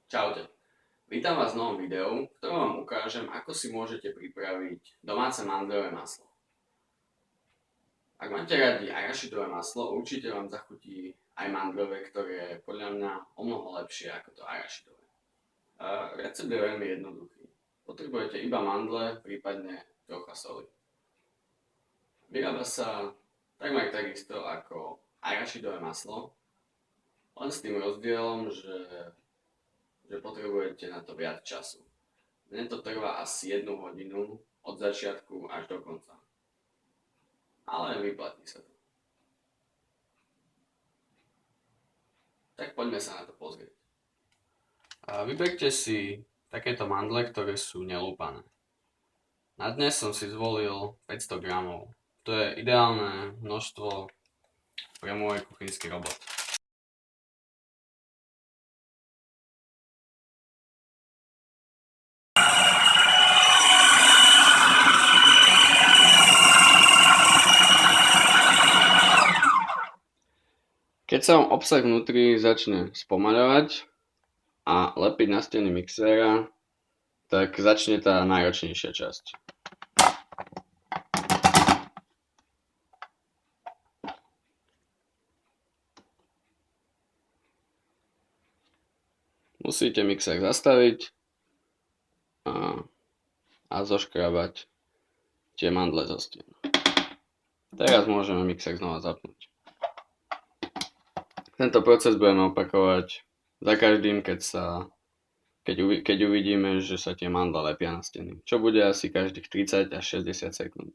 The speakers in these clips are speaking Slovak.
Čaute, vítam vás v novom videu, v ktorom vám ukážem, ako si môžete pripraviť domáce mandľové maslo. Ak máte radi arašidové maslo, určite vám zachutí aj mandľové, ktoré je podľa mňa omnoho lepšie ako to arašidové. Recept je veľmi jednoduchý. Potrebujete iba mandle, prípadne trocha soli. Vyrába sa takmer takisto ako arašidové maslo, len s tým rozdielom, že potrebujete na to viac času. Mne to trvá asi 1 hodinu od začiatku až do konca. Ale vyplatí sa to. Tak poďme sa na to pozrieť. Vyberte si takéto mandle, ktoré sú nelúpané. Na dnes som si zvolil 500 gramov. To je ideálne množstvo pre môj kuchynský robot. Keď sa vám obsah vnútri začne spomaľovať a lepiť na steny mixéra, tak začne tá náročnejšia časť. Musíte mixér zastaviť a zoškrabať tie mandle zo stien. Teraz môžeme mixér znova zapnúť. Tento proces budeme opakovať za každým, keď uvidíme, že sa tie mandle lepia na steny, čo bude asi každých 30 až 60 sekúnd.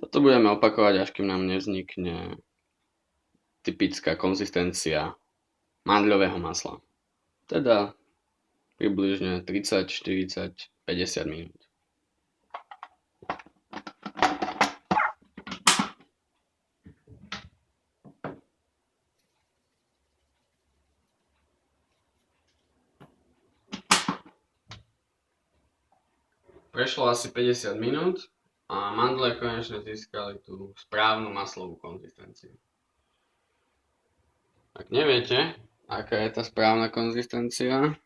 Toto budeme opakovať, až kým nám nevznikne typická konzistencia mandľového masla. Teda približne 30, 40, 50 minút. Prešlo asi 50 minút a mandle konečne získali tú správnu maslovú konzistenciu. Ak neviete, aká je tá správna konzistencia,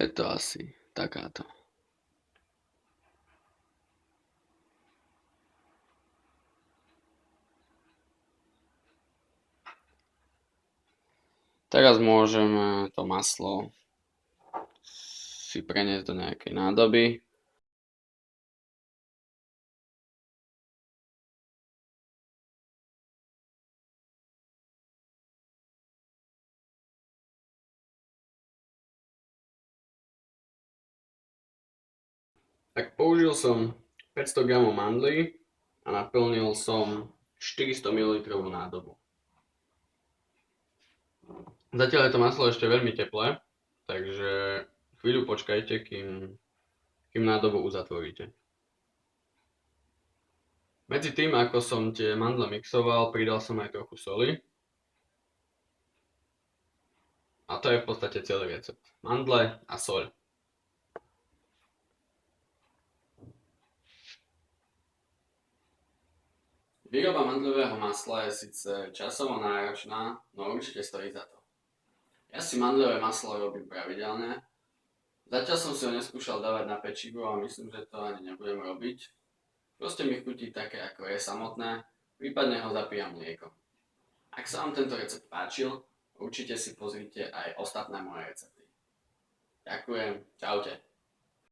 je to asi takáto. Teraz môžeme to maslo si preniesť do nejakej nádoby. Tak použil som 500 g mandlí a naplnil som 400 ml nádobu. Zatiaľ je to maslo ešte veľmi teplé, takže chvíľu počkajte, kým nádobu uzatvoríte. Medzi tým, ako som tie mandle mixoval, pridal som aj trochu soli. A to je v podstate celý recept. Mandle a soľ. Výroba mandľového masla je síce časovo náročná, no určite stojí za to. Ja si mandľové maslo robím pravidelne. Zatiaľ som si ho neskúšal dávať na pečivo a myslím, že to ani nebudem robiť. Proste mi chutí také, ako je samotné, prípadne ho zapíjam mliekom. Ak sa vám tento recept páčil, určite si pozrite aj ostatné moje recepty. Ďakujem, čaute.